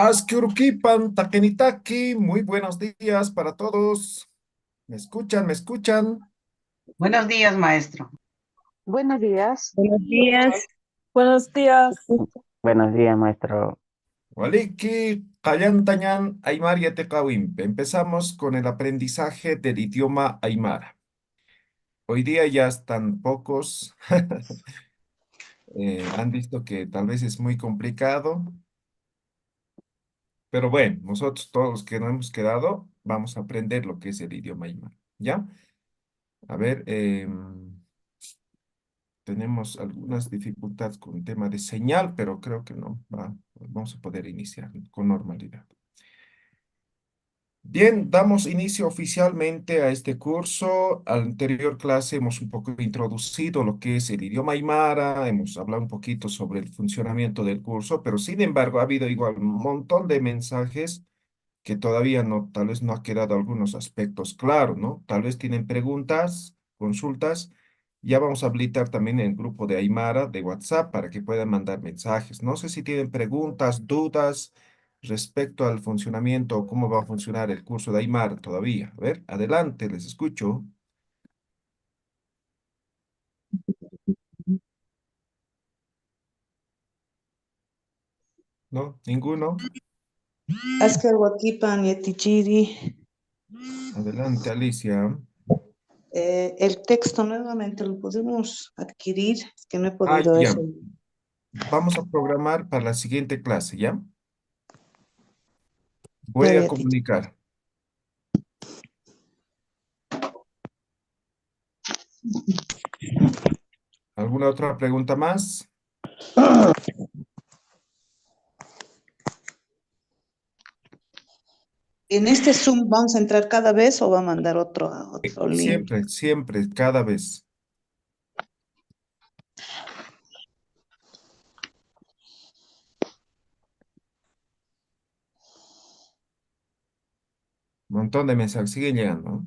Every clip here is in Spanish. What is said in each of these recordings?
Askurkipan Takenitaki, muy buenos días para todos. ¿Me escuchan? ¿Me escuchan? Buenos días, maestro. Buenos días. Buenos días. Buenos días. Buenos días, maestro. Waliki, Kayantañan, Aymar Yatekawimpe. Empezamos con el aprendizaje del idioma Aymara. Hoy día ya están pocos. Han visto que tal vez es muy complicado, pero bueno, nosotros todos los que no hemos quedado, vamos a aprender lo que es el idioma Aymara. ¿Ya? A ver, tenemos algunas dificultades con el tema de señal, pero creo que no, vamos a poder iniciar con normalidad. Bien, damos inicio oficialmente a este curso. A la anterior clase hemos un poco introducido lo que es el idioma aymara, hemos hablado un poquito sobre el funcionamiento del curso, pero sin embargo ha habido igual un montón de mensajes que todavía no, tal vez no ha quedado algunos aspectos claros, ¿no? Tal vez tienen preguntas, consultas. Ya vamos a habilitar también el grupo de Aymara de WhatsApp para que puedan mandar mensajes. No sé si tienen preguntas, dudas respecto al funcionamiento o cómo va a funcionar el curso de Aymara todavía. A ver, adelante, les escucho. ¿No? ¿Ninguno? Askar Wakipan Yetichiri. Adelante, Alicia. El texto nuevamente lo podemos adquirir, es que no he Ah, podido ya. eso. Vamos a programar para la siguiente clase, ¿ya? Ya, Voy a ya, teacher. comunicar. ¿Alguna otra pregunta más? ¿En este Zoom vamos a entrar cada vez o va a mandar otro link? Siempre, siempre, cada vez. Un montón de mensajes siguen llegando, ¿no?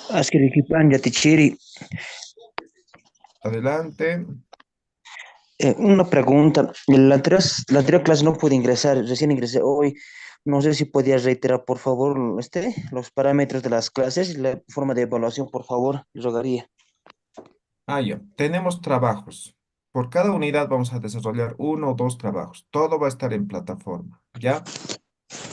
Askirikipan Yatichiri. Adelante. Una pregunta. La anterior clase no pude ingresar, recién ingresé hoy. No sé si podías reiterar, por favor, los parámetros de las clases y la forma de evaluación, por favor, le rogaría. Ah, ya. Tenemos trabajos. Por cada unidad vamos a desarrollar uno o dos trabajos. Todo va a estar en plataforma, ¿ya?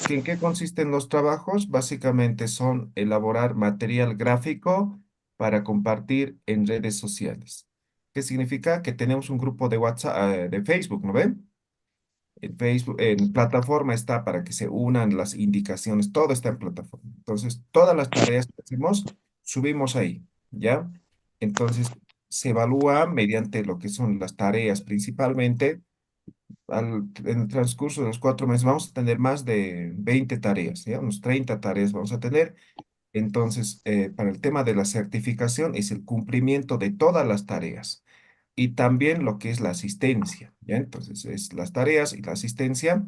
¿En qué consisten los trabajos? Básicamente son elaborar material gráfico para compartir en redes sociales. ¿Qué significa? Que tenemos un grupo de WhatsApp, de Facebook, ¿no ven? En Facebook, en plataforma está para que se unan las indicaciones, todo está en plataforma. Entonces, todas las tareas que hacemos, subimos ahí, ¿ya? Entonces, se evalúa mediante lo que son las tareas principalmente. En el transcurso de los 4 meses vamos a tener más de 20 tareas, ¿ya? Unos 30 tareas vamos a tener. Entonces, para el tema de la certificación es el cumplimiento de todas las tareas y también lo que es la asistencia, ¿ya? Entonces, es las tareas y la asistencia.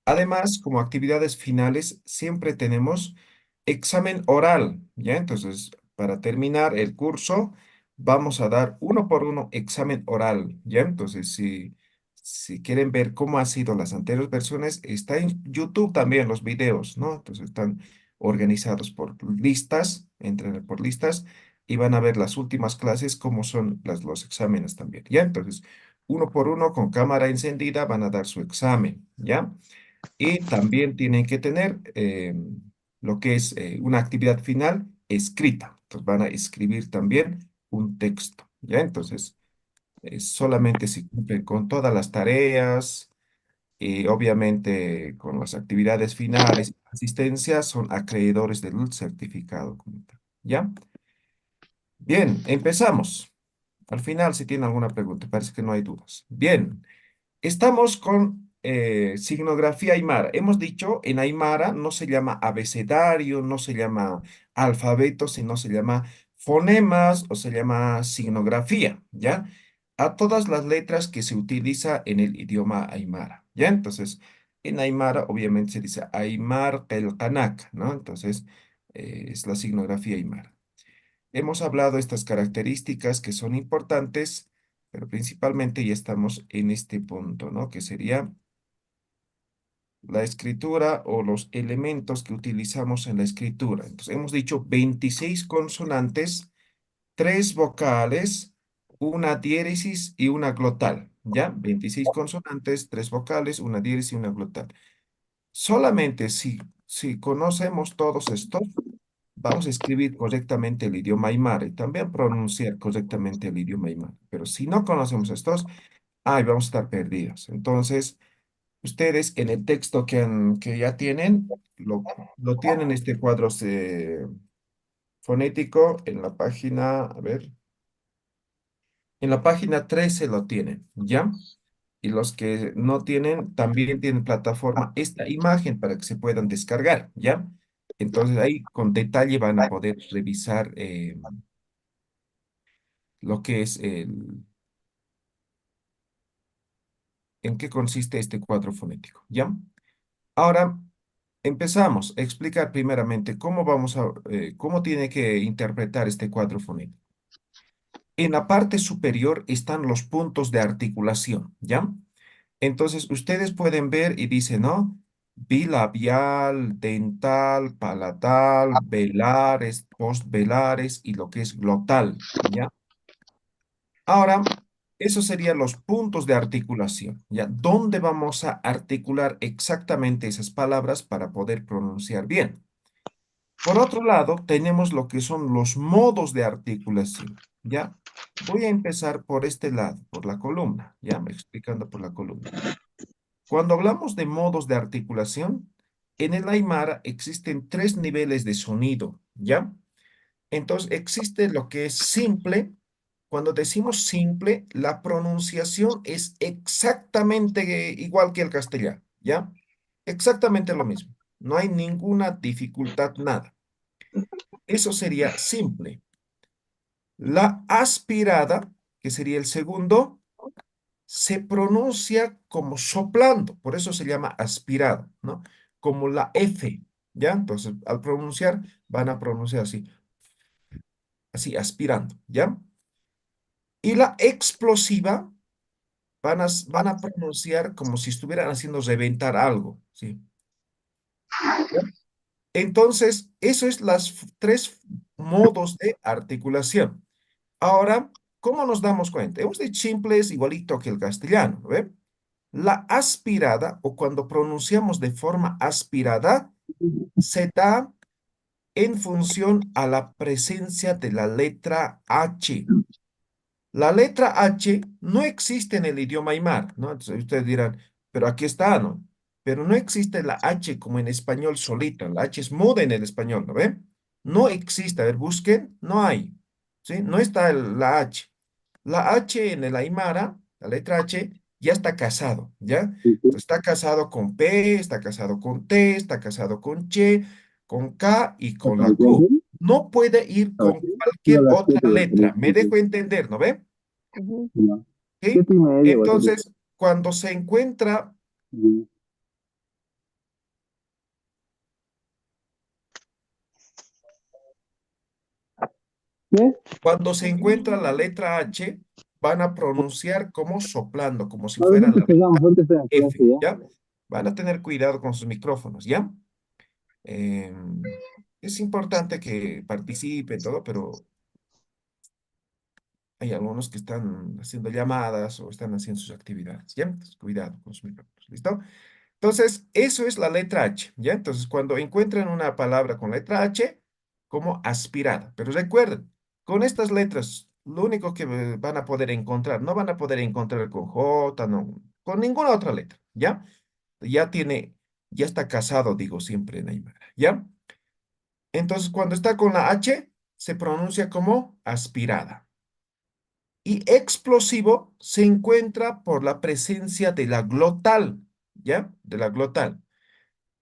Además, como actividades finales, siempre tenemos examen oral, ¿ya? Entonces, para terminar el curso, vamos a dar uno por uno examen oral, ¿ya? Entonces, si quieren ver cómo han sido las anteriores versiones, está en YouTube también los videos, ¿no? Entonces, están organizados por listas, entran por listas y van a ver las últimas clases, cómo son los exámenes también, ¿ya? Entonces, uno por uno con cámara encendida van a dar su examen, ¿ya? Y también tienen que tener lo que es una actividad final escrita. Entonces van a escribir también un texto, ¿ya? Entonces, solamente si cumplen con todas las tareas y obviamente con las actividades finales, asistencia, son acreedores del certificado como tal, ¿ya? Bien, empezamos. Al final, si tienen alguna pregunta, parece que no hay dudas. Bien. Estamos con signografía aymara. Hemos dicho, en aymara no se llama abecedario, no se llama alfabeto, sino se llama fonemas o se llama signografía, ¿ya? A todas las letras que se utiliza en el idioma aymara, ¿ya? Entonces, en aymara obviamente se dice aymar el kanak, ¿no? Entonces, es la signografía aymara. Hemos hablado de estas características que son importantes, pero principalmente ya estamos en este punto, ¿no? Que sería la escritura o los elementos que utilizamos en la escritura. Entonces, hemos dicho 26 consonantes, 3 vocales, una diéresis y una glotal, ¿ya? 26 consonantes, 3 vocales, una diéresis y una glotal. Solamente si conocemos todos estos, vamos a escribir correctamente el idioma aymara y también pronunciar correctamente el idioma aymara. Pero si no conocemos estos, ay, vamos a estar perdidos. Entonces, ustedes en el texto que ya tienen, lo tienen este cuadro fonético en la página, a ver, en la página 13 lo tienen, ¿ya? Y los que no tienen, también tienen plataforma esta imagen para que se puedan descargar, ¿ya? Entonces ahí con detalle van a poder revisar lo que es en qué consiste este cuadro fonético, ¿ya? Ahora empezamos a explicar primeramente cómo tiene que interpretar este cuadro fonético. En la parte superior están los puntos de articulación, ¿ya? Entonces, ustedes pueden ver y dice, ¿no? Bilabial, dental, palatal, velares, postvelares y lo que es glotal, ¿ya? Ahora, esos serían los puntos de articulación, ¿ya? ¿Dónde vamos a articular exactamente esas palabras para poder pronunciar bien? Por otro lado, tenemos lo que son los modos de articulación, ¿ya? Voy a empezar por este lado, por la columna, ¿ya? Me explicando por la columna. Cuando hablamos de modos de articulación, en el Aymara existen 3 niveles de sonido, ¿ya? Entonces, existe lo que es simple. Cuando decimos simple, la pronunciación es exactamente igual que el castellano, ¿ya? Exactamente lo mismo. No hay ninguna dificultad, nada. Eso sería simple. La aspirada, que sería el segundo, se pronuncia como soplando, por eso se llama aspirado, ¿no? Como la F, ¿ya? Entonces, al pronunciar, van a pronunciar así, así, aspirando, ¿ya? Y la explosiva van a pronunciar como si estuvieran haciendo reventar algo, ¿sí? ¿Ya? Entonces, eso es las 3 modos de articulación. Ahora, ¿cómo nos damos cuenta? Hemos dicho simple es igualito que el castellano, ¿ve? La aspirada, o cuando pronunciamos de forma aspirada, se da en función a la presencia de la letra H. La letra H no existe en el idioma aymar, ¿no? Entonces ustedes dirán, pero aquí está, ¿no? Pero no existe la H como en español solita. La H es muda en el español, ¿no ve? No existe. A ver, busquen, no hay, ¿sí? No está la H. La H en el aymara, la letra H, ya está casado, ¿ya? Entonces, está casado con P, está casado con T, está casado con Ch, con K y con la Q. No puede ir con cualquier otra letra. Me dejo entender, ¿no ve? Ujú. ¿Sí? Entonces, cuando se encuentra, cuando se encuentra la letra H, van a pronunciar como soplando, como si fuera la letra F, ¿ya? Van a tener cuidado con sus micrófonos, ¿ya? Es importante que participen todo, pero hay algunos que están haciendo llamadas o están haciendo sus actividades, ¿ya? Entonces, cuidado con sus micrófonos, ¿listo? Entonces, eso es la letra H, ¿ya? Entonces, cuando encuentran una palabra con letra H, como aspirada. Pero recuerden, con estas letras, lo único que van a poder encontrar, no van a poder encontrar con J, no, con ninguna otra letra, ¿ya? Ya tiene, ya está casado, digo siempre en Aymara, ¿ya? Entonces, cuando está con la H, se pronuncia como aspirada. Y explosivo se encuentra por la presencia de la glotal, ¿ya? De la glotal.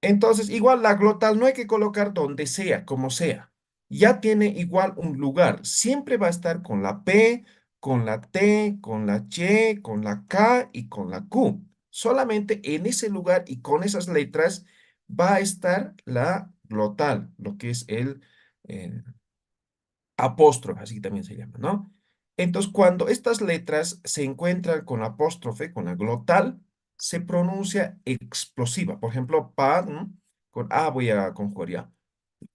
Entonces, igual la glotal no hay que colocar donde sea, como sea. Ya tiene igual un lugar. Siempre va a estar con la P, con la T, con la Ch, con la K y con la Q. Solamente en ese lugar y con esas letras va a estar la glotal, lo que es el eh, apóstrofe, así también se llama, ¿no? Entonces, cuando estas letras se encuentran con la apóstrofe, con la glotal, se pronuncia explosiva. Por ejemplo, pa, ¿no? Con A voy a conjugar ya.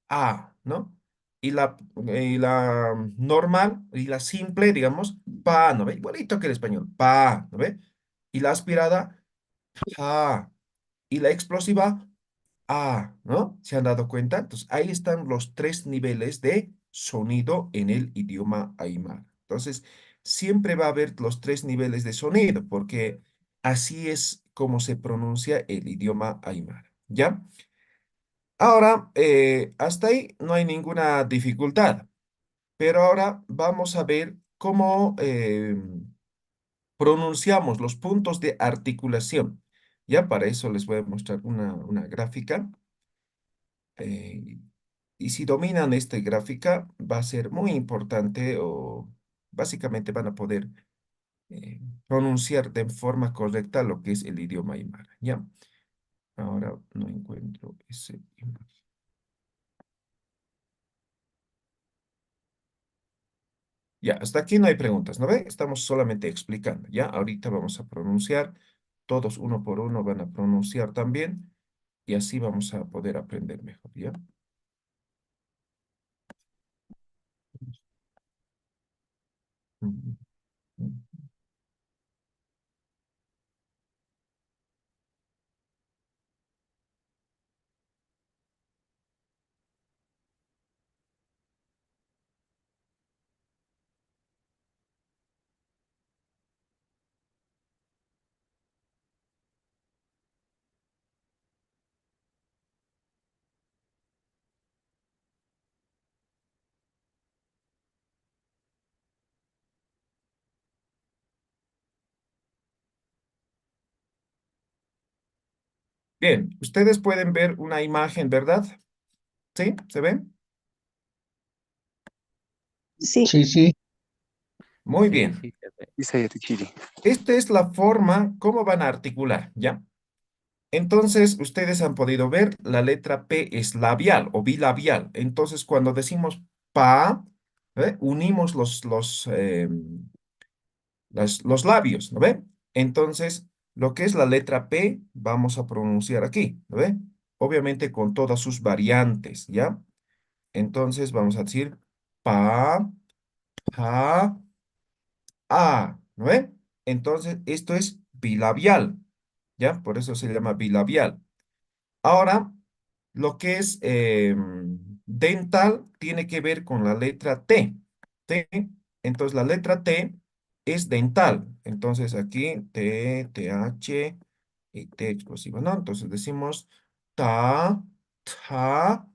A, ¿no? Y la normal y la simple, digamos, pa, ¿no ve? Igualito que el español, pa, ¿no ve? Y la aspirada, pa. Y la explosiva, ¿no? ¿Se han dado cuenta? Entonces, ahí están los tres niveles de sonido en el idioma aymara. Entonces, siempre va a haber los tres niveles de sonido, porque así es como se pronuncia el idioma aymara, ¿ya? Ahora, hasta ahí no hay ninguna dificultad, pero ahora vamos a ver cómo pronunciamos los puntos de articulación. Ya para eso les voy a mostrar una gráfica. eh, y si dominan esta gráfica, va a ser muy importante o básicamente van a poder pronunciar de forma correcta lo que es el idioma aymara. Ya, ahora no encuentro ese imagen. Ya, hasta aquí no hay preguntas, ¿no ve? Estamos solamente explicando, ¿ya? Ahorita vamos a pronunciar, todos uno por uno van a pronunciar también, y así vamos a poder aprender mejor, ¿ya? Mm, mm. Bien, ustedes pueden ver una imagen, ¿verdad? ¿Sí? ¿Se ven? Sí, Sí, sí. Muy Sí, bien. sí, Isaías Chiri. Esta es la forma, cómo van a articular, ¿ya? Entonces, ustedes han podido ver, la letra P es labial o bilabial. Entonces, cuando decimos pa, unimos los labios, ¿no ve? Entonces, lo que es la letra P, vamos a pronunciar aquí, ¿no ve? Obviamente con todas sus variantes, ¿ya? Entonces, vamos a decir pa, pa, ¿no ve? Entonces, esto es bilabial, ¿ya? Por eso se llama bilabial. Ahora, lo que es dental tiene que ver con la letra T. T. Entonces, la letra T es dental. Entonces, aquí T, TH y T explosiva, ¿no? Entonces, decimos ta, ta,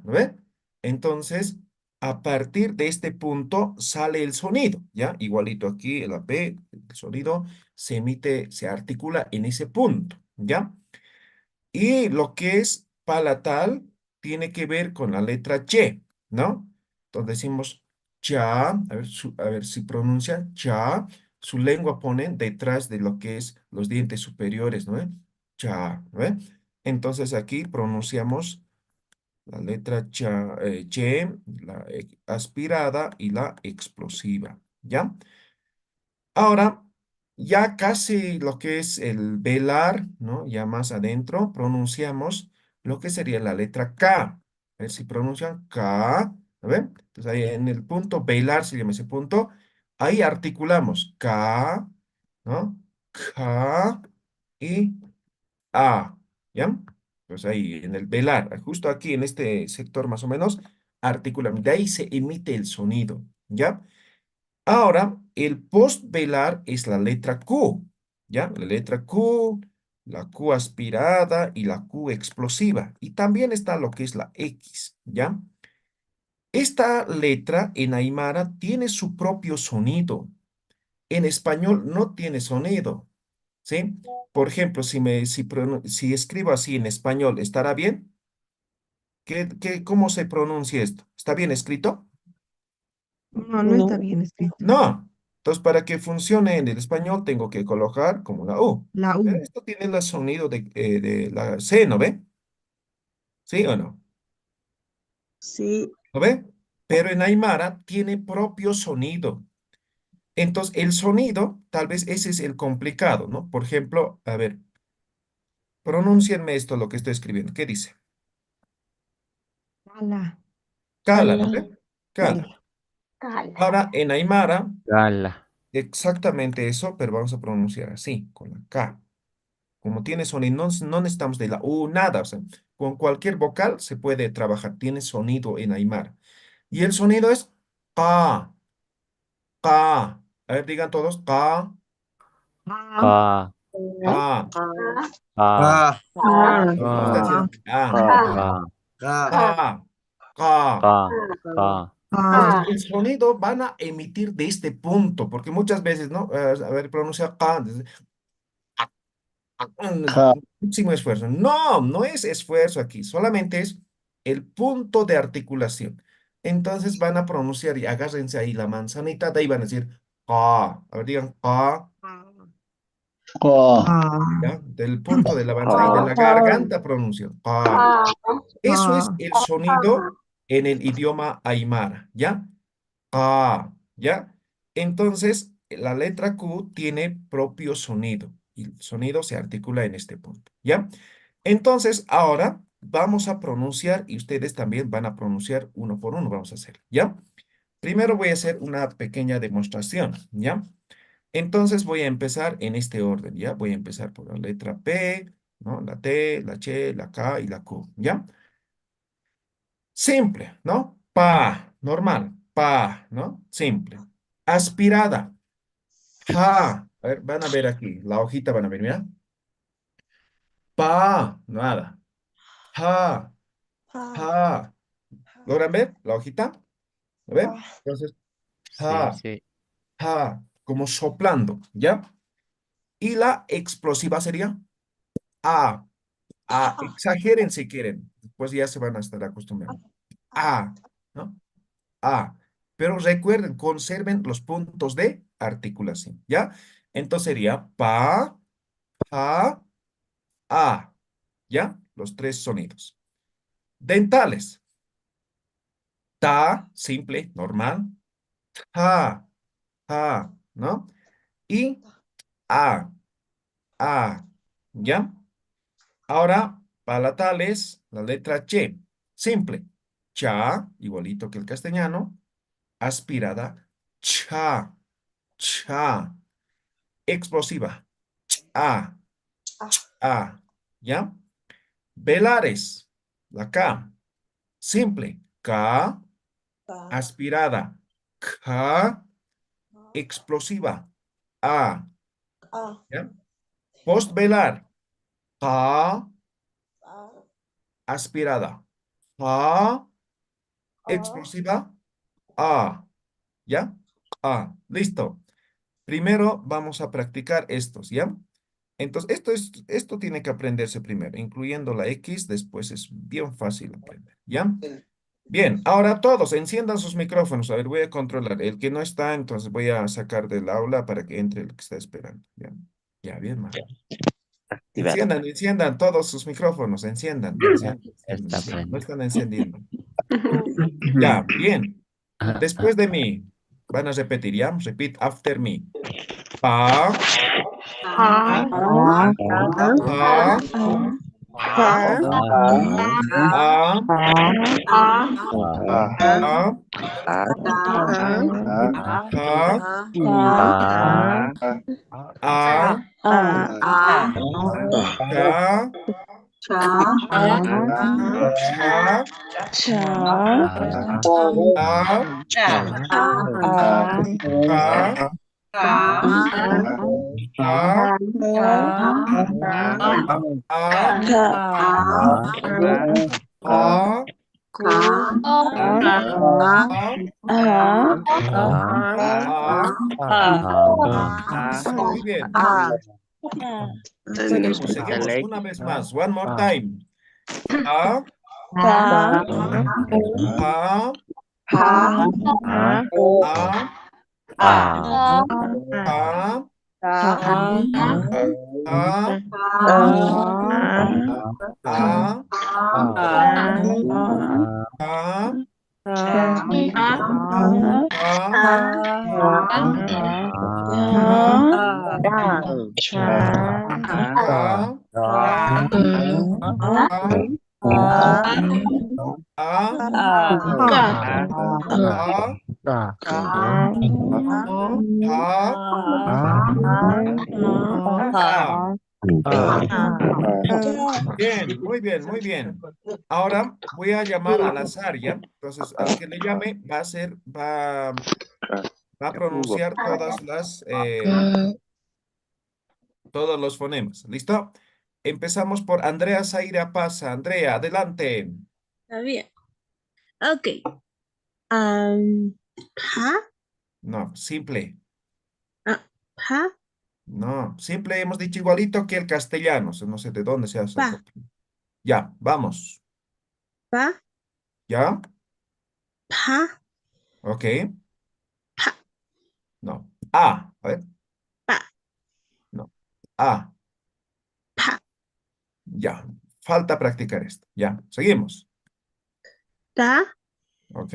¿no ve? Entonces, a partir de este punto sale el sonido, ¿ya? Igualito aquí, la P, el sonido se emite, se articula en ese punto, ¿ya? Y lo que es palatal tiene que ver con la letra Y, ¿no? Entonces decimos cha, a ver si pronuncia cha, su lengua ponen detrás de lo que es los dientes superiores, ¿no? Cha, ¿no? Entonces aquí pronunciamos la letra cha, che, la aspirada y la explosiva, ¿ya? Ahora, ya casi lo que es el velar, ¿no? Ya más adentro, pronunciamos lo que sería la letra K. A ver si pronuncian K, ¿no ven? Entonces ahí en el punto velar, se llama ese punto, ahí articulamos K, ¿no? K y A, ¿ya? Pues ahí en el velar, justo aquí en este sector más o menos, articulamos. De ahí se emite el sonido, ¿ya? Ahora, el postvelar es la letra Q, ¿ya? La letra Q, la Q aspirada y la Q explosiva. Y también está lo que es la X, ¿ya? Esta letra en Aymara tiene su propio sonido. En español no tiene sonido, ¿sí? Por ejemplo, si escribo así en español, ¿estará bien? ¿Cómo se pronuncia esto? ¿Está bien escrito? No, no está no, bien escrito. No. Entonces, para que funcione en el español, tengo que colocar como la U. La Pero U. esto tiene el sonido de la C, ¿no ve? ¿Sí o no? Sí. ¿Lo ve? Pero en Aymara tiene propio sonido. Entonces, el sonido, tal vez ese es el complicado, ¿no? Por ejemplo, a ver, pronúncienme esto, lo que estoy escribiendo. ¿Qué dice? Cala. Cala, ¿no Cala, ve? Cala. cala. Ahora, en Aymara, Gala. exactamente eso, pero vamos a pronunciar así, con la K. Como tiene sonido, no necesitamos de la U, nada. O sea, con cualquier vocal se puede trabajar. Tiene sonido en Aymara. Y el sonido es Ka, Ka. A ver, digan todos, Ka, Ah, Ka. Ka. Ka. Ah, ah, ¿Cómo están ah, diciendo? Ah, Ka. ah, Ka, Ka. Ka. Ka. Entonces, ah, el sonido van a emitir de este punto, porque muchas veces, ¿no? A ver, pronuncia Ka. ka, Muchísimo esfuerzo. No, no es esfuerzo aquí, solamente es el punto de articulación. Entonces van a pronunciar y agárrense ahí la manzanita, de ahí van a decir ka. A ver, digan ka, ka, ah, ¿ya? Del punto de la manzana y de la garganta pronuncio ka. Eso es ah, el sonido en el idioma aymara, ¿ya? Ah, ¿ya? Entonces, la letra Q tiene propio sonido y el sonido se articula en este punto, ¿ya? Entonces, ahora vamos a pronunciar y ustedes también van a pronunciar uno por uno, vamos a hacer, ¿ya? Primero voy a hacer una pequeña demostración, ¿ya? Entonces voy a empezar en este orden, ¿ya? Voy a empezar por la letra P, ¿no? La T, la Ch, la K y la Q, ¿ya? Simple, ¿no? Pa, normal, pa, ¿no? Simple. Aspirada, ja. A ver, van a ver aquí, la hojita van a ver, mira. Pa, nada. Ja, ja. ¿Logran ver la hojita? ¿Lo ven? Entonces, Sí, ja, sí. ja, como soplando, ¿ya? Y la explosiva sería a, a. Exageren si quieren, después ya se van a estar acostumbrando. A, ¿no? A. Pero recuerden, conserven los puntos de articulación, ¿ya? Entonces sería pa, pa, a, ¿ya? Los tres sonidos. Dentales. Ta, simple, normal. Ja, ja, ¿no? Y a, ¿ya? Ahora, palatales, la letra Ch, simple. Cha, igualito que el castellano. Aspirada, cha, cha. Explosiva, a, a, ¿ya? Velares, la K, simple, K, aspirada, K, explosiva, A, ¿ya? Postvelar, K, aspirada, K, explosiva, A, ¿ya? A, listo. Primero vamos a practicar estos, ¿ya? Entonces, esto tiene que aprenderse primero, incluyendo la X, después es bien fácil aprender, ¿ya? Bien, ahora todos enciendan sus micrófonos. A ver, voy a controlar. El que no está, entonces voy a sacar del aula para que entre el que está esperando. Ya, ya bien, ma. Activado. Enciendan todos sus micrófonos, Ya está enciendan. No prendido. están encendiendo. Ya, bien. Después de mí, van a repetir, ¿ya? Repeat after me. Pa, ah, ah, pa, ah, a, ah, a, a, a, ca, cha, a, ca, a, a, a, a, a. Muy bien. Seguimos una vez más. One more time. A, a, a, a, A, A, A, A, A, A, A, A, A. Bien, muy bien, muy bien. Ahora voy a llamar al azar, ¿ya? Entonces, al que le llame va a pronunciar todos los fonemas. ¿Listo? Empezamos por Andrea Zaira Pasa. Andrea, adelante. Está bien. Ok. Pa, No, simple. pa, No, simple hemos dicho igualito que el castellano. No sé de dónde se ha pa, sacado. Ya, vamos. pa, ¿Ya? pa, Ok. pa, No. A. A ver. pa, No. A. pa, Ya. Falta practicar esto. Ya. Seguimos. ta, Ok.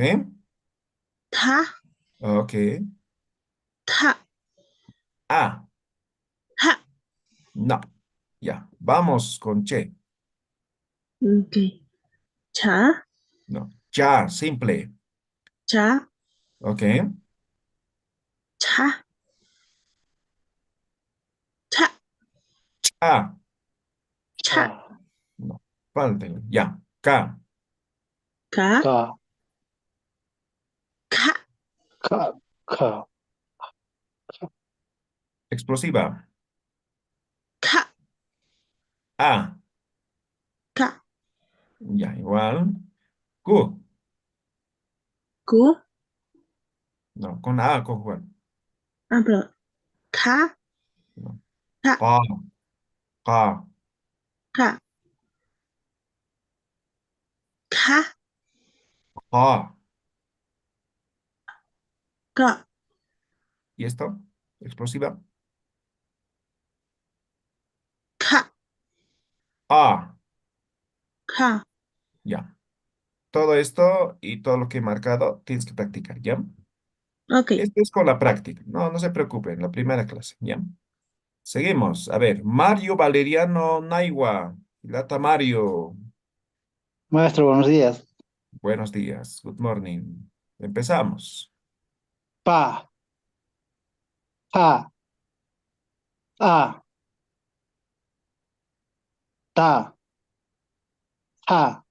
ta, Ok. ta, A. ta. No. Ya. Vamos con Che. Ok. Cha, No. Ya. Simple. cha, Ok. cha, cha, A. cha, No. Falta. Ya. K. ka, Ka, ka, ka, ka, Explosiva. ka, A. ka, Ya. Igual. Q. ku, No. Con A conjugar. perdón. Ka, No. ka, Ka. Ka. ka, ka, Ka. ka, ¿Y esto? Explosiva. ka, A. ka. Ya. Todo esto y todo lo que he marcado tienes que practicar, ¿ya? Ok. Esto es con la práctica. No, no se preocupen, la primera clase, ¿ya? Seguimos. A ver, Mario Valeriano Naiwa. Lata Mario. Maestro, buenos días. Buenos días. Good morning. Empezamos. Pa, pa, a, ta, ha,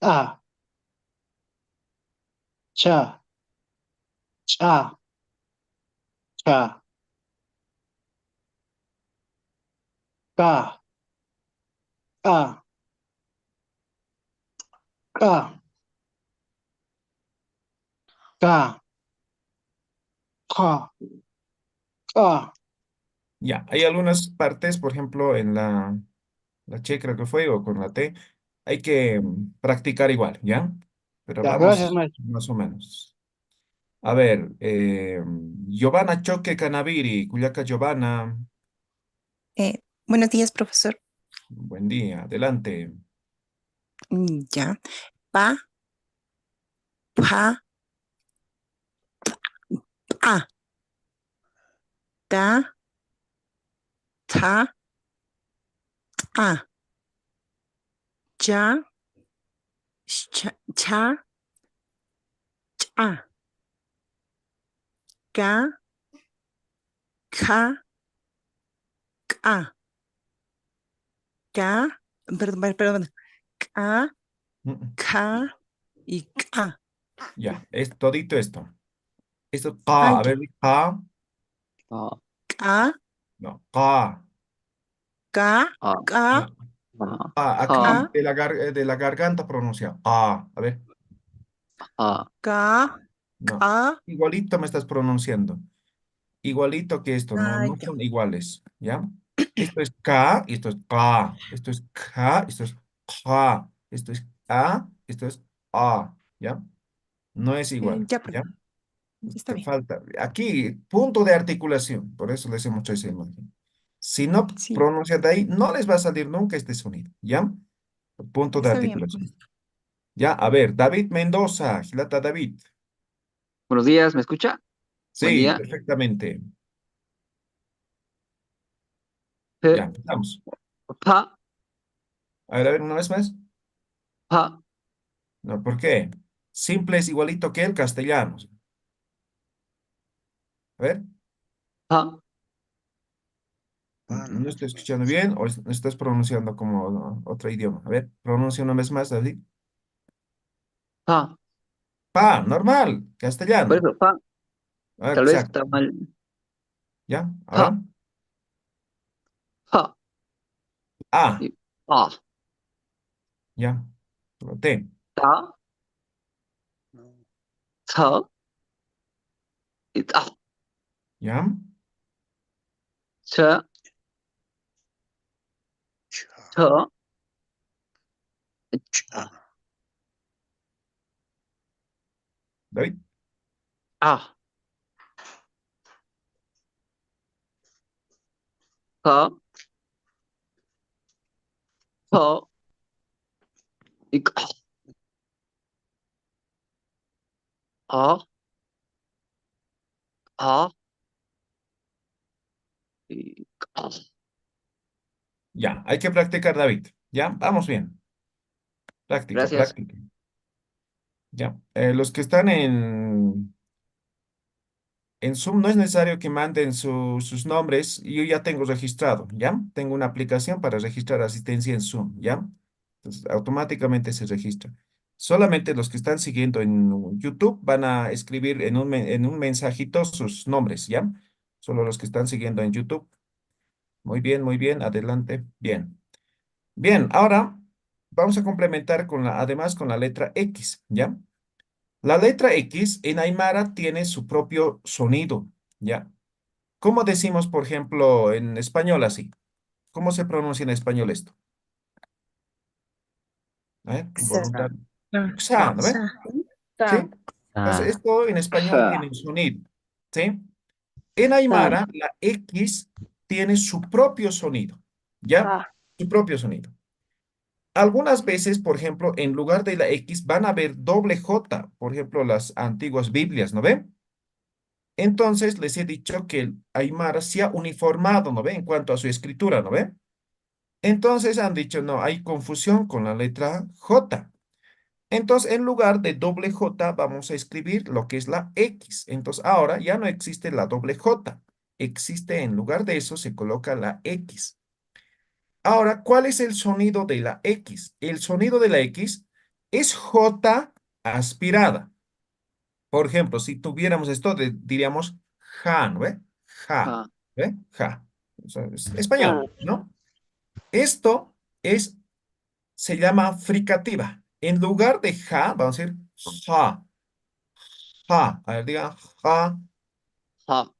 a, cha, cha, cha, ka, ka, ka, ka, ka, ka. Ya, hay algunas partes, por ejemplo, en la Che creo que fue, o con la T, hay que practicar igual, ¿ya? Pero Ya, gracias, vamos maestro. más o menos. A ver, Giovanna Choque Canaviri, Cuyaca Giovanna, Buenos días, profesor. buen día, adelante. Ya. Pa, pa, pa. Ta, ta, ta. Ya, cha, cha, cha. Ga, ka, ka. Ga, perdón. Ka, Mm, mm. ka y ka. Ya, es todito esto. Esto, Ah, ka, a ya. ver, ka, Ka, no, ka, ka, ka, no, ka, aquí de la garganta pronuncia, ka, a ver, ka, no, ka. igualito me estás pronunciando, igualito que esto, no, Ah, no ya. son iguales, ¿ya? Esto es ka y esto es ka, esto es ka, esto es ka, esto es a, esto es a, ¿ya? No es igual, Ya, ¿ya? Está Te bien. falta. Aquí, punto de articulación. Por eso les he mostrado esa imagen. Si no Sí, pronuncian de ahí, no les va a salir nunca este sonido. ¿Ya? Punto de está bien. articulación. Ya, a ver, David Mendoza, Gilata David. Buenos días, ¿me escucha? Buen Sí, día. perfectamente. P, Ya, empezamos. pa, A ver, una vez más. pa, No, ¿por qué? Simple es igualito que el castellano. A ver, pa, no estoy escuchando bien o estás pronunciando como otro idioma. A ver, pronuncia una vez más, David. pa. Pa, normal, Por castellano. eso, pa, Ah, tal vez exacto. está mal. ¿Ya? Pa, Ahora, pa, A, y pa, ¿ya? T, ta, ta, y ta, ¿ya? cha, cha, cha, David, ah, pa, pa, y ca, ah, ah, y ca. ya. Hay que practicar, David. ¿Ya? Vamos bien. Práctica, Gracias. práctica. Ya. Los que están en Zoom no es necesario que manden sus nombres. Yo ya tengo registrado, ¿ya? Tengo una aplicación para registrar asistencia en Zoom, ¿ya? Entonces, automáticamente se registra. Solamente los que están siguiendo en YouTube van a escribir en un mensajito sus nombres, ¿ya? Solo los que están siguiendo en YouTube. Muy bien, adelante. Bien. Bien, ahora vamos a complementar además con la letra X, ¿ya? La letra X en Aymara tiene su propio sonido, ¿ya? ¿Cómo decimos, por ejemplo, en español así? ¿Cómo se pronuncia en español esto? Xa. Involuntario. Xa, ¿no ve? Xa. ¿Sí? Entonces, Ah, esto en español tiene Xa. un sonido, ¿sí? En Xa. Aymara, la X tiene su propio sonido, ¿ya? Su propio sonido. Algunas veces, por ejemplo, en lugar de la X van a ver doble J, por ejemplo, las antiguas Biblias, ¿no ven? Entonces les he dicho que el Aymara se ha uniformado, ¿no ve? En cuanto a su escritura, ¿no ve? Entonces han dicho, no, hay confusión con la letra J. Entonces, en lugar de doble J, vamos a escribir lo que es la X. Entonces, ahora ya no existe la doble J. Existe, en lugar de eso, se coloca la X. Ahora, ¿cuál es el sonido de la X? El sonido de la X es J aspirada. Por ejemplo, si tuviéramos esto, diríamos ja, ¿no ve? Ja, Ah, ¿ve? Ja. O sea, es español, ¿no? Esto se llama fricativa. En lugar de ja, vamos a decir ja, ja. A ver, diga ja, ja,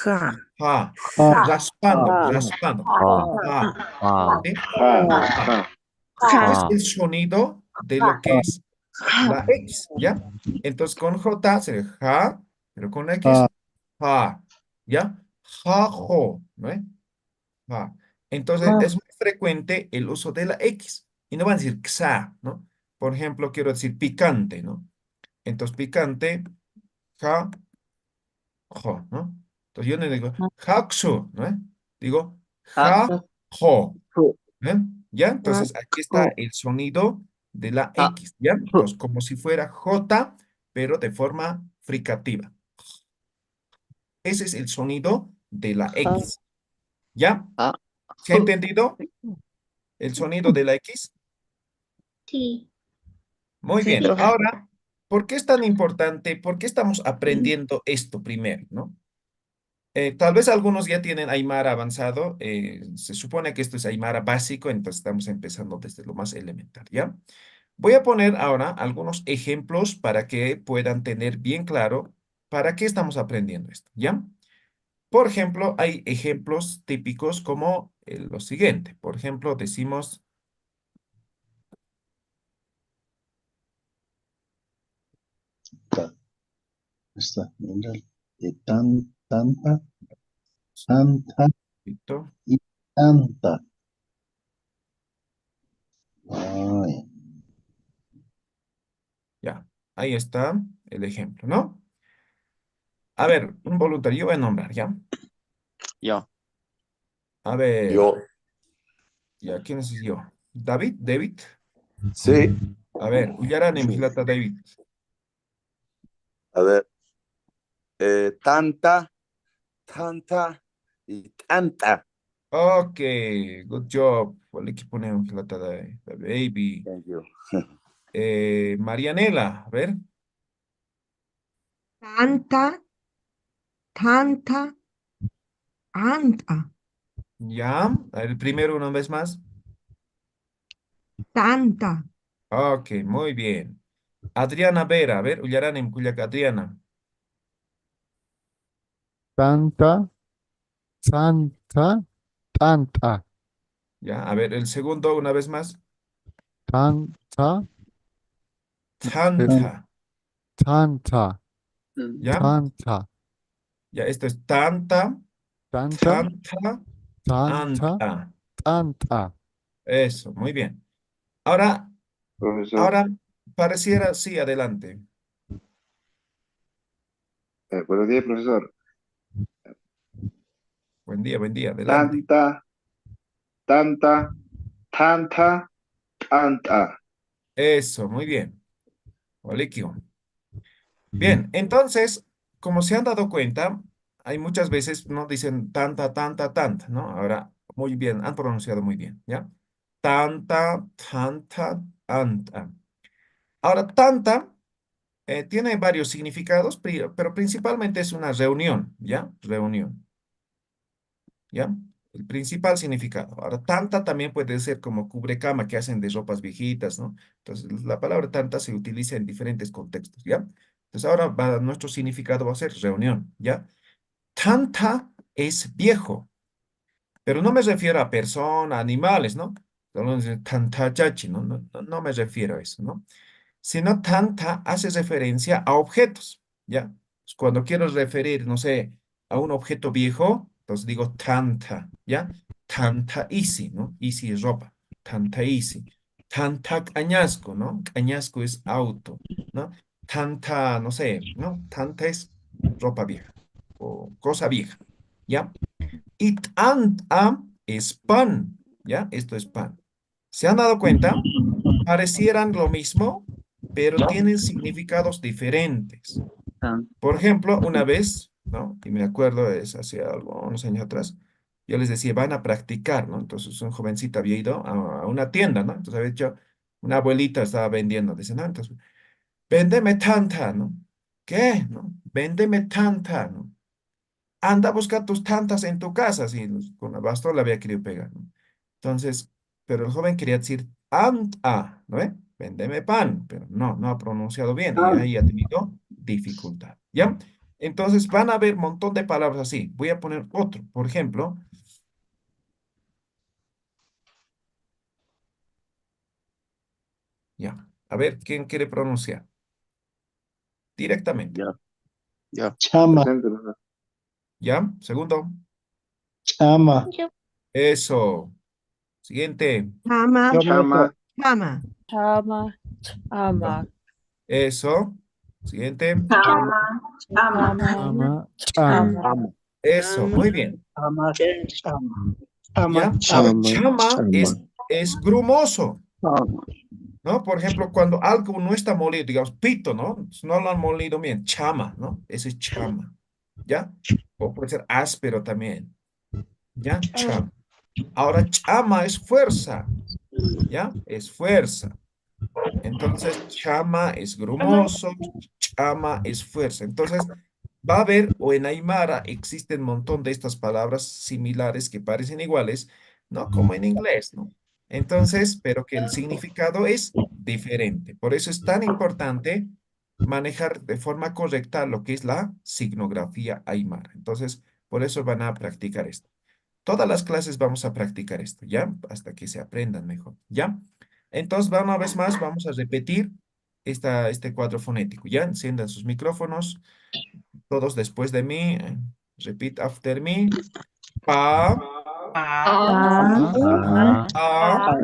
Ja. ja. Ah, Raspando, ah, raspando. ah, Ja, ah, ¿sí? ah, Ja. ah, Este es ah, el sonido de lo que es la X, ¿ya? Entonces con J sería ja, pero con ah, X, ja, ¿ya? Ja-jo, ¿no? Ja. Entonces es muy frecuente el uso de la X y no van a decir xa, ¿no? Por ejemplo, quiero decir picante, ¿no? Entonces picante, ja, jo, ¿no? Entonces yo no digo jaksu, ¿no? Digo ah, ja, jo. fu, ¿Eh? ¿Ya? Entonces aquí está el sonido de la ah, X, ¿ya? fu, Entonces como si fuera J, pero de forma fricativa. Ese es el sonido de la X, ¿ya? ah, ¿Se ha fu. entendido el sonido de la X? Sí. Muy Sí, bien. profe. Ahora, ¿por qué es tan importante? ¿Por qué estamos aprendiendo esto primero, no? Tal vez algunos ya tienen Aymara avanzado. Se supone que esto es Aymara básico, entonces estamos empezando desde lo más elemental, ¿ya? Voy a poner ahora algunos ejemplos para que puedan tener bien claro para qué estamos aprendiendo esto, ¿ya? Por ejemplo, hay ejemplos típicos como lo siguiente. Por ejemplo, decimos, Está. Tanta, tanta Listo. y tanta. Ay, Ya, ahí está el ejemplo, ¿no? A ver, un voluntario, yo voy a nombrar, ¿ya? Yo. A ver, Yo, ya, ¿quién es yo? David, David. sí, A ver, Uyaranim, Hilata David. a ver, tanta, tanta y tanta. Ok, good job. ¿Cuál equipo pone Hilata de Baby? Thank you. Marianela, a ver. Tanta, tanta, anta, Ya, a ver, el primero una vez más. tanta, Ok, muy bien. Adriana Vera, a ver, Uyaranim, Kuyak Adriana. Tanta, tanta, tanta, Ya, a ver, el segundo una vez más. tanta, tan- Tanta, tanta, ¿ya? tanta, Ya, esto es tanta, tanta, tanta, tanta, anta. tanta. Eso, muy bien. Ahora, Profesor, ahora pareciera, sí, adelante. buenos días, profesor. Buen día, adelante. Tanta, tanta, tanta, tanta. Eso, muy bien. Oliquio. Bien, entonces, como se han dado cuenta, hay muchas veces, ¿no? Dicen tanta, tanta, tanta, ¿no? Ahora, muy bien, han pronunciado muy bien, ¿ya? Tanta, tanta, anta. Ahora, tanta tiene varios significados, pero principalmente es una reunión, ¿ya? Reunión, ¿ya? El principal significado. Ahora, tanta también puede ser como cubrecama que hacen de ropas viejitas, ¿no? Entonces, la palabra tanta se utiliza en diferentes contextos, ¿ya? Entonces, ahora nuestro significado va a ser reunión, ¿ya? Tanta es viejo, pero no me refiero a persona, animales, ¿no? Solo dice tanta chachi, ¿no? No me refiero a eso, ¿no? Sino tanta hace referencia a objetos, ¿ya? Pues cuando quiero referir, no sé, a un objeto viejo, entonces digo tanta, ¿ya? Tanta easy, ¿no? Easy es ropa, tanta easy. Tanta cañasco, ¿no? Cañasco es auto, ¿no? Tanta, no sé, ¿no? Tanta es ropa vieja o cosa vieja, ¿ya? Y tanta es pan, ¿ya? Esto es pan. ¿Se han dado cuenta? Parecieran lo mismo, pero tienen significados diferentes. Por ejemplo, una vez, ¿no? Y me acuerdo, es hace unos años atrás, yo les decía, van a practicar, ¿no? Entonces un jovencito había ido a una tienda, ¿no? Entonces había dicho, una abuelita estaba vendiendo, dice, no, entonces, véndeme tanta, ¿no? ¿Qué? ¿No? Véndeme tanta, ¿no? Anda a buscar tus tantas en tu casa, así, con la bastón le había querido pegar, ¿no? Entonces, pero el joven quería decir anta, ¿no ve? Véndeme pan, pero no ha pronunciado bien y ahí ha tenido dificultad, ¿ya? Entonces van a haber un montón de palabras así. Voy a poner otro, por ejemplo, ya. A ver, ¿quién quiere pronunciar? Directamente. Yo. Yo. chama, Presente, profesor. ¿Ya? Segundo. chama, Eso. Siguiente. chama, Yo, maestro. Chama, chama, Chama, chama, Eso. Siguiente. Chama, chama, chama, Chama, chama, chama, Eso. Muy bien. chama, chama, chama, ¿Ya? Ahora, chama. chama es grumoso, Chama. ¿no? Por ejemplo, cuando algo no está molido, digamos, pito, ¿no? No lo han molido bien, chama, ¿no? Ese es chama, ¿ya? O puede ser áspero también, ¿ya? Chama. Ahora, chama es fuerza, ¿ya? Es fuerza. Entonces, chama es grumoso, chama es fuerza. Entonces, va a haber, o en Aymara existen un montón de estas palabras similares que parecen iguales, ¿no? Como en inglés, ¿no? Entonces, pero que el significado es diferente. Por eso es tan importante manejar de forma correcta lo que es la signografía Aymara. Entonces, por eso van a practicar esto. Todas las clases vamos a practicar esto, ¿ya? Hasta que se aprendan mejor, ¿ya? Entonces, una vez más, vamos a repetir este cuadro fonético. ¿Ya? Enciendan sus micrófonos. Todos después de mí. Repeat after me. Pa. Ah. A.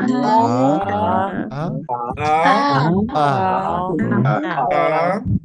A. A.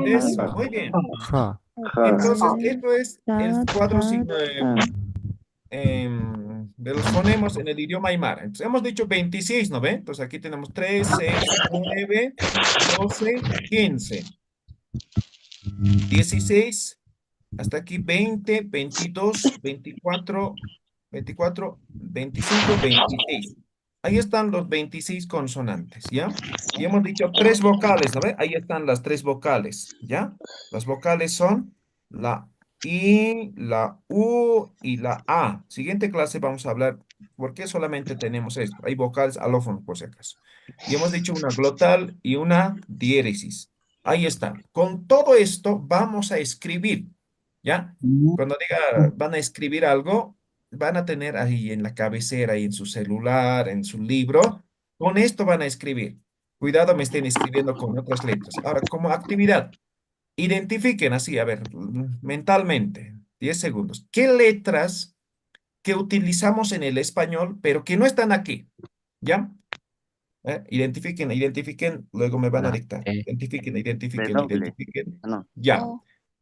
Eso, muy bien. Entonces, esto es el cuadro de los fonemas en el idioma aymara. Entonces, hemos dicho 26, ¿no ve? Entonces, aquí tenemos 3, 6, 9, 12, 15, 16, hasta aquí 20, 22, 24, 25, 26. Ahí están los 26 consonantes, ¿ya? Y hemos dicho 3 vocales, ¿no ve? Ahí están las 3 vocales, ¿ya? Las vocales son la I, la U y la A. Siguiente clase vamos a hablar por qué solamente tenemos esto. Hay vocales alófonos, por si acaso. Y hemos dicho una glotal y una diéresis. Ahí está. Con todo esto vamos a escribir, ¿ya? Cuando diga van a escribir algo, van a tener ahí en la cabecera, y en su celular, en su libro, con esto van a escribir. Cuidado, me estén escribiendo con otras letras. Ahora, como actividad, identifiquen así, a ver, mentalmente, 10 segundos. ¿Qué letras que utilizamos en el español, pero que no están aquí? ¿Ya? Identifiquen, luego me van a dictar. Identifiquen, W. identifiquen. No. Ya.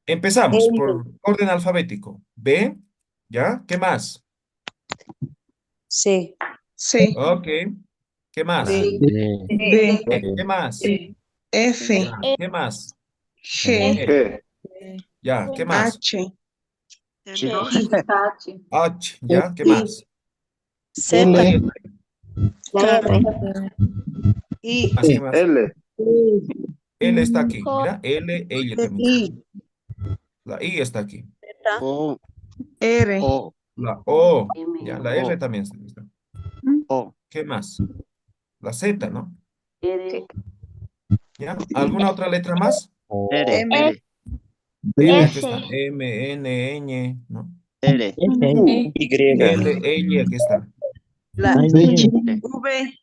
Empezamos por orden alfabético. B, ¿ya? ¿Qué más? Sí. C, Ok. ¿Qué más? D, D. ¿Qué más? F, Ya. ¿Qué más? G, G. Ya. ¿Qué más? H, Chico. H. ¿Ya? ¿Qué más? Z. Ahí K, está. I, Más, ¿qué más? L. L está aquí. Mira, L, ella también. I, La I está aquí. O. R, O. La O. Ya, la R O. también está. O. ¿Qué más? La Z, ¿no? ¿Ya? ¿Alguna otra letra más? R. M, R. M, aquí está. M, N, Ñ, ¿no? R. U, L, ella, aquí está. la R. V,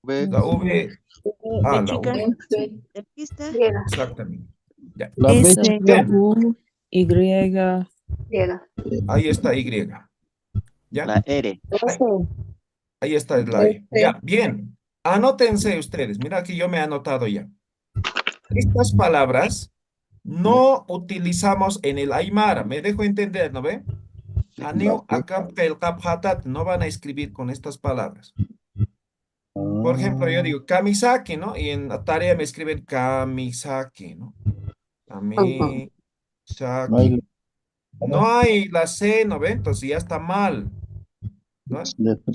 V. La V. Ah, la V. Aquí está. Exactamente. Ya. S, Bien. U, Y, Ahí está Y. ¿Ya? La R. Ahí está la E. Ya, bien. Anótense ustedes. Mira, aquí yo me he anotado ya. Estas palabras no utilizamos en el Aymara. Me dejo entender, ¿no ve? Aniu, akam, kel, kap, hatat. No van a escribir con estas palabras. Por ejemplo, yo digo kamisaki, ¿no? Y en la tarea me escriben kamisaki, ¿no? Kamisaki. No hay la C, ¿no ve? Entonces ya está mal, ¿no?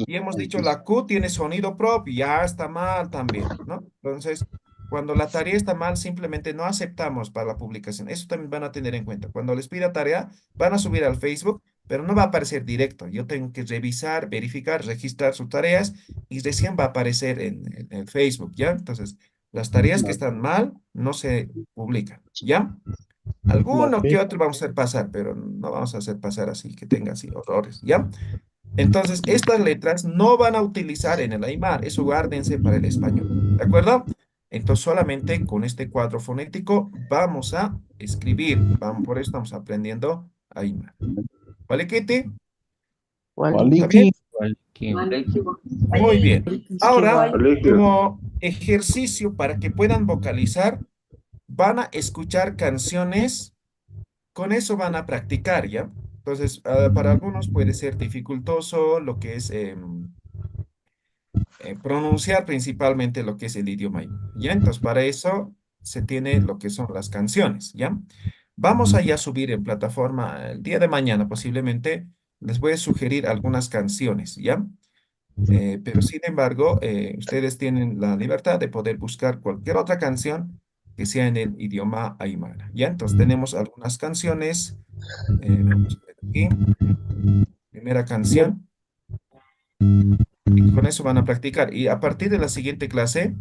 Y hemos dicho la Q tiene sonido propio, ya está mal también, ¿no? Entonces, cuando la tarea está mal, simplemente no aceptamos para la publicación. Eso también van a tener en cuenta. Cuando les pida tarea, van a subir al Facebook, pero no va a aparecer directo. Yo tengo que revisar, verificar, registrar sus tareas y recién va a aparecer en el Facebook, ¿ya? Entonces, las tareas que están mal no se publican, ¿ya? Alguno que otro vamos a hacer pasar, pero no vamos a hacer pasar así, que tenga así horrores, ¿ya? Entonces, estas letras no van a utilizar en el Aymara, eso guárdense para el español, ¿de acuerdo? Entonces, solamente con este cuadro fonético vamos a escribir, por eso estamos aprendiendo Aymara. ¿Vale, Kitty? ¿Está bien? Muy bien. Ahora, como ejercicio para que puedan vocalizar, van a escuchar canciones, con eso van a practicar, ¿ya? Entonces, para algunos puede ser dificultoso lo que es pronunciar principalmente lo que es el idioma, ¿ya? Entonces, para eso se tiene lo que son las canciones, ¿ya? Vamos a ya subir en plataforma el día de mañana, posiblemente, les voy a sugerir algunas canciones, ¿ya? Pero sin embargo, ustedes tienen la libertad de poder buscar cualquier otra canción que sea en el idioma aymara, ¿ya? Entonces tenemos algunas canciones. Vamos a ver aquí. Primera canción. Y con eso van a practicar. Y a partir de la siguiente clase,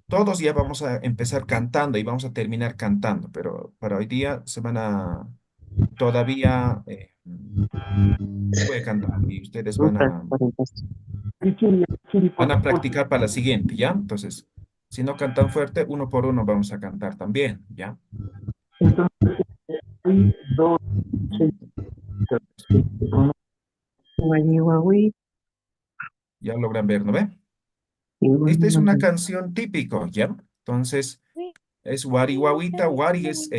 todos ya vamos a empezar cantando y vamos a terminar cantando. Pero para hoy día se van a todavía se puede cantar y ustedes van a practicar para la siguiente, ¿ya? Entonces, si no cantan fuerte, uno por uno vamos a cantar también, ¿ya? Ya logran ver, ¿no ve? Esta es una canción típico, ¿ya? Entonces, es Wari Wawita, Wari es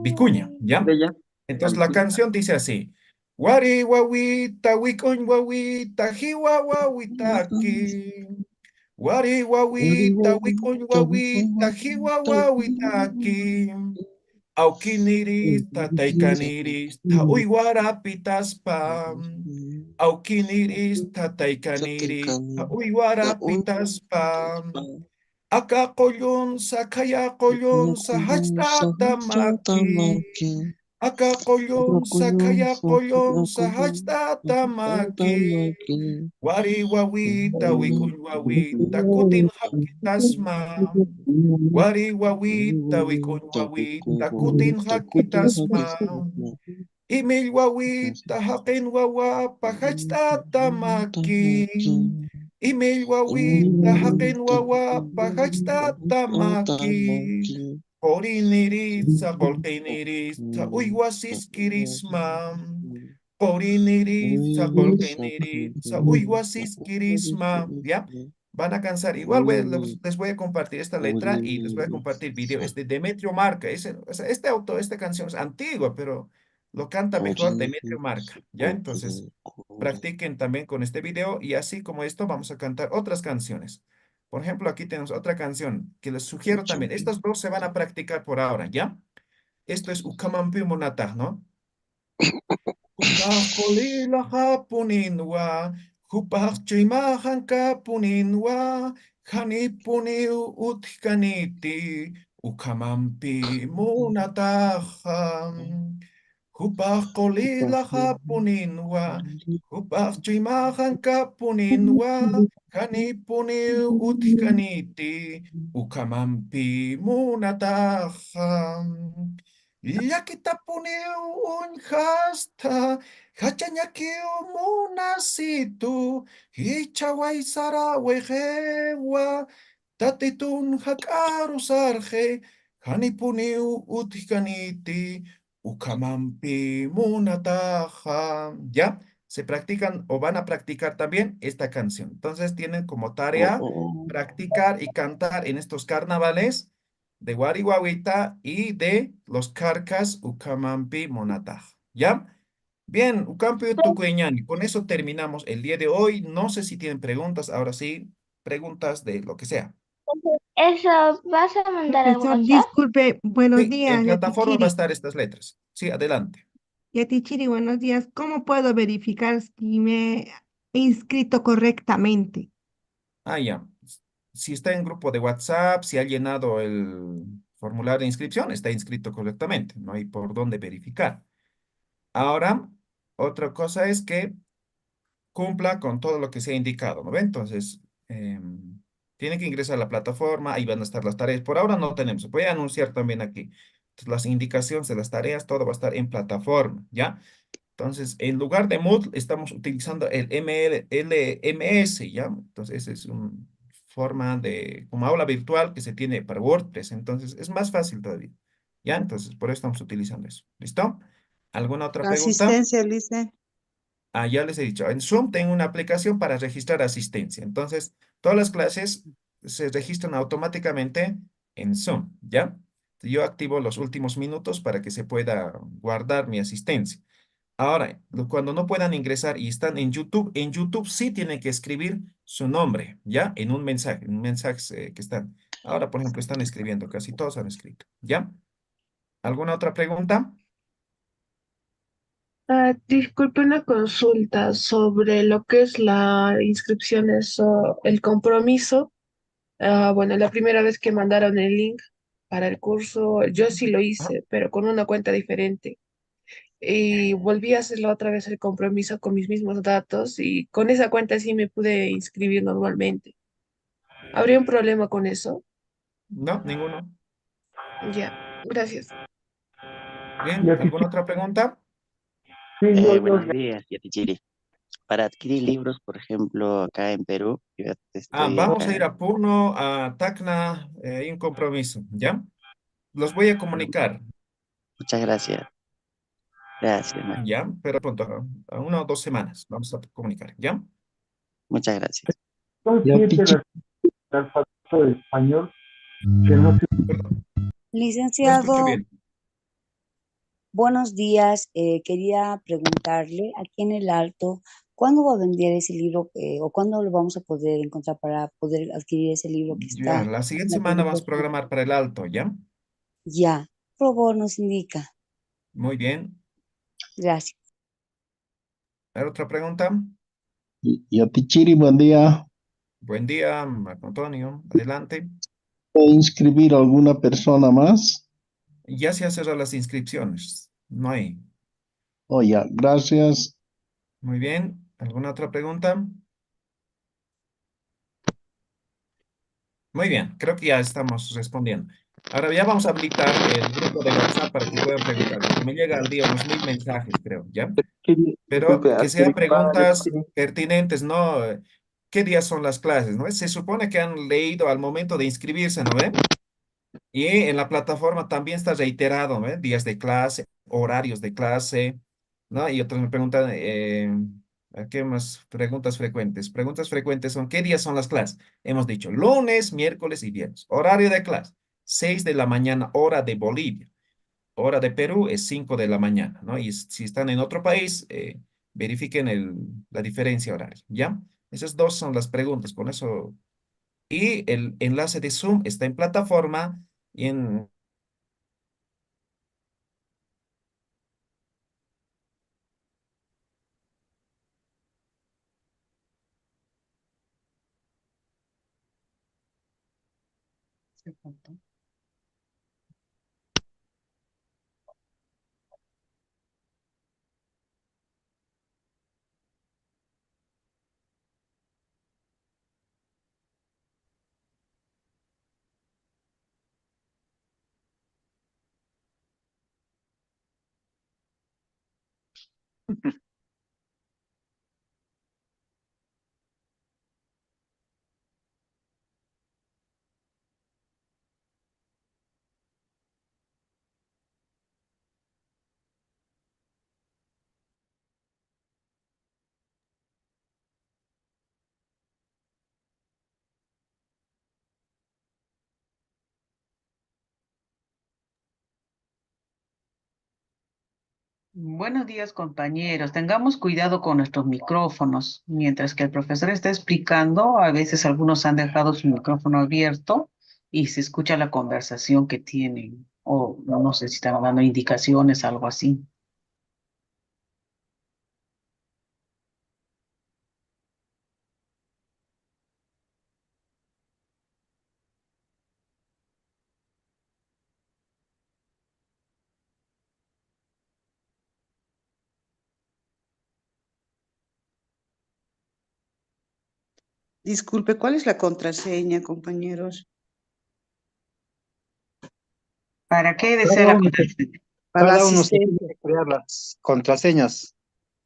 vicuña, ¿ya? Entonces la canción dice así. Wari Wawita, Wikuñ Wawita, Jiwa Wawita aquí. Wari Wawita, Wikuñ Wawita, Jiwa Wawita aquí. Aukiniris, tataikaniris, ta uywarapitas pam. Aukiniris, tataikaniris, ta uywarapitas pam. Aka kollon sa kaya kollon sa hajtata maki. Aka kollon sa kaya kollon sa hajtata maki. Wari wawita wikuñ wawita kutin hakitasma. Wari wawita wikuñ wawita kutin hakitasma. Imil wawita hakin wawapa hajtata maki. Imil wawita hakin wawapa hajtata maki. Qoriniritsa qolqiniritsa uywasiskirisma. Qoriniritsa qolqiniritsa uywasiskirisma. ¿Ya? Van a cansar. Igual les voy a compartir esta letra y les voy a compartir video. Es de Demetrio Marca. Esta canción es antigua, pero lo canta mejor Demetrio Marca. ¿Ya? Entonces, practiquen también con este video y así como esto vamos a cantar otras canciones. Por ejemplo, aquí tenemos otra canción que les sugiero también. Estas dos se van a practicar por ahora, ¿ya? Esto es Ukamampi Monatah, ¿no? Upahkolila hapuninwa, upahchimahan kapuninwa, hanipuniu utkaniti, Ukamampi Monatah. Upahkolila hapuninwa, upahchimahan kapuninwa, hanipuniu utkaniti, Ukamampi Monatah. Llakitapuneu unhasta, hachañakiu munasitu, hichaway sara wejewa, tatitun hakaru sarje, hanipuniu utkaniti, ukamampi munataja. ¿Ya? Se practican o van a practicar también esta canción. Entonces tienen como tarea practicar y cantar en estos carnavales de Warihuahuita y de los Carcas Ucamampi Monatah. ¿Ya? Bien, Ucampi Tucueñani. Con eso terminamos el día de hoy. No sé si tienen preguntas. Ahora sí, preguntas de lo que sea. Eso, ¿vas a mandar al Profesor, WhatsApp? disculpe, buenos Sí, días, en plataforma va a Yatichiri. estar estas letras. Sí, adelante. Yatichiri, buenos días. ¿Cómo puedo verificar si me he inscrito correctamente? Ah, ya. Si está en grupo de WhatsApp, si ha llenado el formulario de inscripción, está inscrito correctamente. No hay por dónde verificar. Ahora, otra cosa es que cumpla con todo lo que se ha indicado, ¿no ve? Entonces, tiene que ingresar a la plataforma, ahí van a estar las tareas. Por ahora no tenemos, voy a anunciar también aquí. Entonces, las indicaciones de las tareas, todo va a estar en plataforma, ¿ya? Entonces, en lugar de Moodle, estamos utilizando el LMS, ¿ya? Entonces, esa es una forma de, como aula virtual que se tiene para WordPress. Entonces, es más fácil todavía, ¿ya? Entonces, por eso estamos utilizando eso. ¿Listo? ¿Alguna otra La pregunta? asistencia, Lice. Ah, ya les he dicho, en Zoom tengo una aplicación para registrar asistencia. Entonces, todas las clases se registran automáticamente en Zoom, ¿ya? Yo activo los últimos minutos para que se pueda guardar mi asistencia. Ahora, cuando no puedan ingresar y están en YouTube sí tienen que escribir su nombre, ¿ya? En un mensaje que están. Ahora, por ejemplo, están escribiendo, casi todos han escrito, ¿ya? ¿Alguna otra pregunta? Disculpe una consulta sobre lo que es la inscripción, eso, el compromiso. Bueno, la primera vez que mandaron el link para el curso, yo sí lo hice, pero con una cuenta diferente. Y volví a hacerlo otra vez el compromiso con mis mismos datos y con esa cuenta sí me pude inscribir normalmente. ¿Habría un problema con eso? No, ninguno. Ya, gracias. Bien, ¿alguna otra pregunta? Buenos días, Yatichiri. Para adquirir libros, por ejemplo, acá en Perú, yo estoy Vamos a acá. ir a Puno, a Tacna, hay un compromiso, ¿ya? Los voy a comunicar, Muchas gracias. Gracias, Mario. ¿ya? Pero pronto, a 1 o 2 semanas, vamos a comunicar, ¿ya? Muchas gracias. Yatichiri. alfabeto español. Perdón, no escucho Licenciado, bien. buenos días. Quería preguntarle aquí en el Alto, ¿cuándo va a vender ese libro o cuándo lo vamos a poder encontrar para poder adquirir ese libro que Ya, está la en siguiente la semana vamos a publicación? programar para el alto, ¿ya? Ya, por favor, nos indica. Muy bien. Gracias. ¿Hay otra pregunta? Yatichiri, buen día. Buen día, Marco Antonio. Adelante. ¿Puedo inscribir a alguna persona más? Ya se han cerrado las inscripciones. No hay. Oh, ya, gracias. Muy bien. ¿Alguna otra pregunta? Muy bien. Creo que ya estamos respondiendo. Ahora ya vamos a habilitar el grupo de WhatsApp para que puedan preguntar, porque me llega al día unos 1000 mensajes, creo, ¿ya? Pero Disculpe, que sean adquirir preguntas pertinentes, ¿no? ¿Qué días son las clases, no? Se supone que han leído al momento de inscribirse, ¿no ve? Y en la plataforma también está reiterado, ¿no? Días de clase, horarios de clase, ¿no? Y otros me preguntan, ¿a ¿qué más? Preguntas frecuentes. Preguntas frecuentes son, ¿qué días son las clases? Hemos dicho lunes, miércoles y viernes. Horario de clase, 6 de la mañana, hora de Bolivia. Hora de Perú es 5 de la mañana, ¿no? Y si están en otro país, verifiquen la diferencia horaria, ¿ya? Esas dos son las preguntas, con eso. Y el enlace de Zoom está en plataforma y en Buenos días, compañeros. Tengamos cuidado con nuestros micrófonos. Mientras que el profesor está explicando, a veces algunos han dejado su micrófono abierto y se escucha la conversación que tienen. O no sé si están dando indicaciones, algo así. Disculpe, ¿cuál es la contraseña, compañeros? ¿Para qué desea Cada la uno, contraseña? Para la cada uno se tiene asistencia. que crear las contraseñas,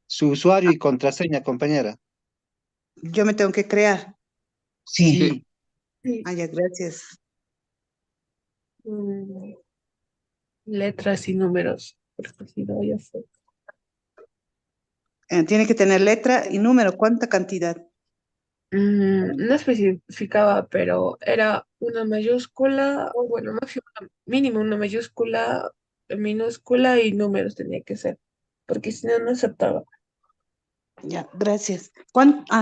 su usuario y contraseña, compañera. Yo me tengo que crear. Sí. Sí. Ah, ya, gracias. Mm, letras y números, porque si no, ya sé. Tiene que tener letra y número. ¿Cuánta cantidad? No especificaba, pero era una mayúscula, bueno, máximo, mínimo una mayúscula, minúscula y números tenía que ser, porque si no, no aceptaba. Ya, gracias.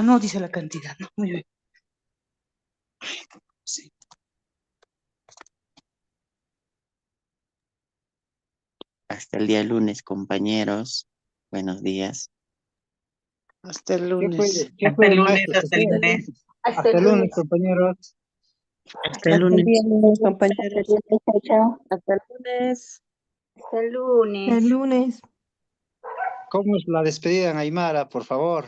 No, dice la cantidad. No, muy bien. Sí. Hasta el día lunes, compañeros. Buenos días. Hasta el ¿Qué lunes. qué Hasta fue, el lunes, maestro? ¿Qué hasta el fue? lunes. Hasta el lunes, compañeros. Hasta el lunes. Compañeros. Hasta el lunes. Hasta el lunes. El lunes. ¿Cómo es la despedida en Aymara, por favor?